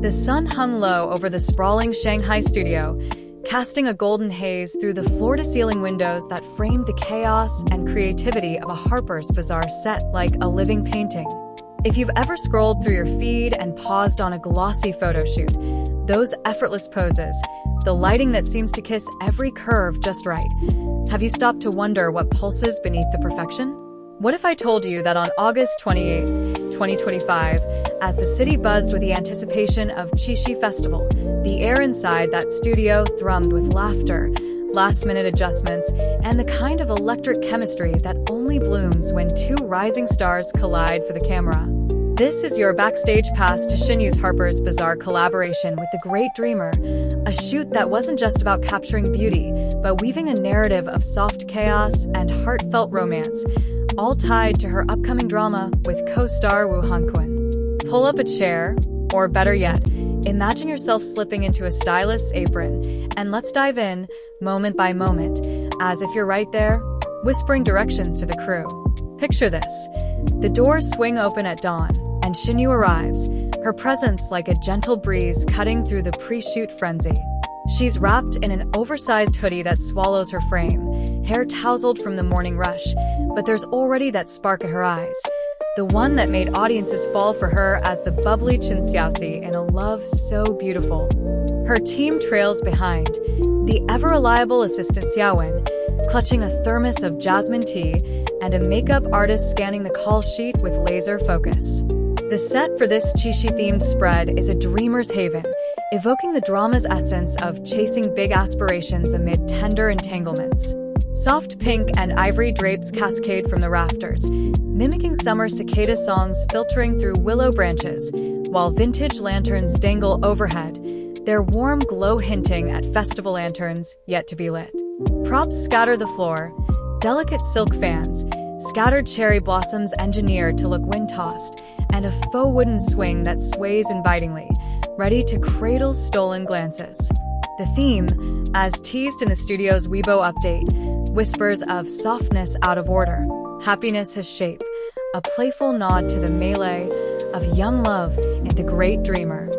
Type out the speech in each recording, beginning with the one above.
The sun hung low over the sprawling Shanghai studio, casting a golden haze through the floor-to-ceiling windows that framed the chaos and creativity of a Harper's Bazaar set like a living painting. If you've ever scrolled through your feed and paused on a glossy photo shoot, those effortless poses, the lighting that seems to kiss every curve just right, have you stopped to wonder what pulses beneath the perfection? What if I told you that on August 28th, 2025, as the city buzzed with the anticipation of Qixi Festival, the air inside that studio thrummed with laughter, last-minute adjustments, and the kind of electric chemistry that only blooms when two rising stars collide for the camera. This is your backstage pass to Shen Yue's Harper's Bazaar collaboration with the great dreamer, a shoot that wasn't just about capturing beauty, but weaving a narrative of soft chaos and heartfelt romance, all tied to her upcoming drama with co-star Woo Han-kwon. Pull up a chair, or better yet, imagine yourself slipping into a stylist's apron, and let's dive in, moment by moment, as if you're right there, whispering directions to the crew. Picture this. The doors swing open at dawn, and Shen Yue arrives, her presence like a gentle breeze cutting through the pre-shoot frenzy. She's wrapped in an oversized hoodie that swallows her frame, hair tousled from the morning rush, but there's already that spark in her eyes, the one that made audiences fall for her as the bubbly Chen Xiaoxi in a love so beautiful. Her team trails behind, the ever-reliable assistant Xiaowen, clutching a thermos of jasmine tea, and a makeup artist scanning the call sheet with laser focus. The set for this Qixi-themed spread is a dreamer's haven, evoking the drama's essence of chasing big aspirations amid tender entanglements. Soft pink and ivory drapes cascade from the rafters, mimicking summer cicada songs filtering through willow branches, while vintage lanterns dangle overhead, their warm glow hinting at festival lanterns yet to be lit. Props scatter the floor, delicate silk fans, scattered cherry blossoms engineered to look wind-tossed, and a faux wooden swing that sways invitingly, ready to cradle stolen glances. The theme, as teased in the studio's Weibo update, whispers of softness out of order, happiness has shape, a playful nod to the melee of young love in the great dreamer.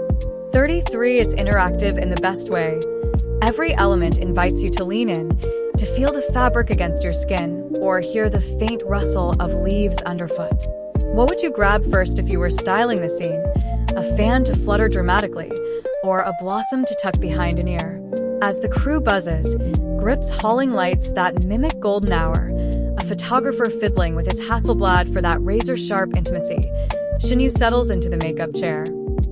33, it's interactive in the best way. Every element invites you to lean in, to feel the fabric against your skin, or hear the faint rustle of leaves underfoot. What would you grab first if you were styling the scene? A fan to flutter dramatically, or a blossom to tuck behind an ear? As the crew buzzes, grips hauling lights that mimic golden hour, a photographer fiddling with his Hasselblad for that razor-sharp intimacy, Shen Yue settles into the makeup chair.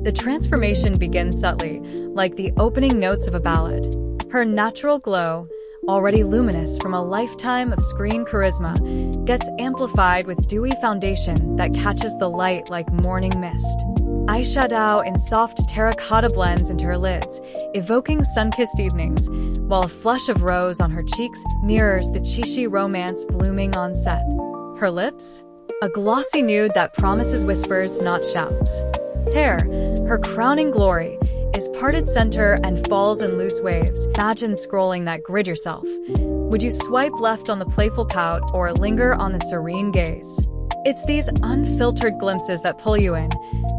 The transformation begins subtly, like the opening notes of a ballad. Her natural glow, already luminous from a lifetime of screen charisma, gets amplified with dewy foundation that catches the light like morning mist. Eyeshadow in soft terracotta blends into her lids, evoking sun-kissed evenings, while a flush of rose on her cheeks mirrors the Qixi romance blooming on set. Her lips? A glossy nude that promises whispers, not shouts. Hair, her crowning glory, is parted center and falls in loose waves. Imagine scrolling that grid yourself. Would you swipe left on the playful pout or linger on the serene gaze? It's these unfiltered glimpses that pull you in,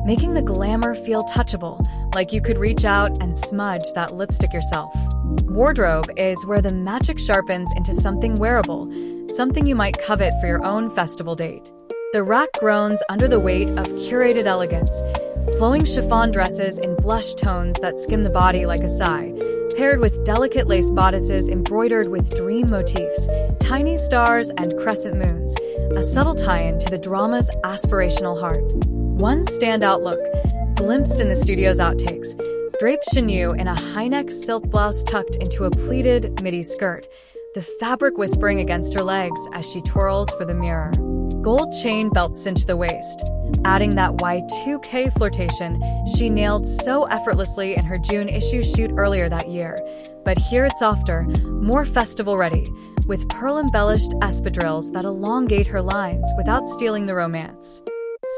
making the glamour feel touchable, like you could reach out and smudge that lipstick yourself. Wardrobe is where the magic sharpens into something wearable, something you might covet for your own festival date. The rack groans under the weight of curated elegance, flowing chiffon dresses in blush tones that skim the body like a sigh, paired with delicate lace bodices embroidered with dream motifs, tiny stars and crescent moons, a subtle tie-in to the drama's aspirational heart. One standout look, glimpsed in the studio's outtakes, draped Shen Yue in a high-neck silk blouse tucked into a pleated midi skirt, the fabric whispering against her legs as she twirls for the mirror. Gold chain belt cinch the waist, adding that Y2K flirtation she nailed so effortlessly in her June issue shoot earlier that year. But here it's softer, more festival-ready, with pearl-embellished espadrilles that elongate her lines without stealing the romance.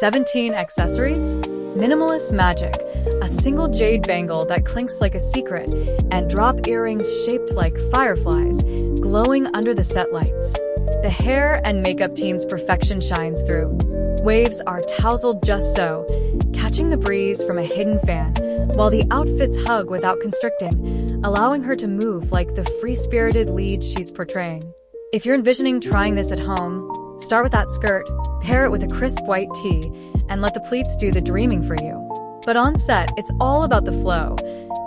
17 accessories? Minimalist magic, a single jade bangle that clinks like a secret, and drop earrings shaped like fireflies, glowing under the set lights. The hair and makeup team's perfection shines through. Waves are tousled just so, catching the breeze from a hidden fan, while the outfits hug without constricting, allowing her to move like the free-spirited lead she's portraying. If you're envisioning trying this at home, start with that skirt, pair it with a crisp white tee, and let the pleats do the dreaming for you. But on set, it's all about the flow.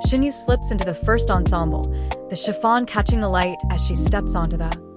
Shen Yue slips into the first ensemble, the chiffon catching the light as she steps onto the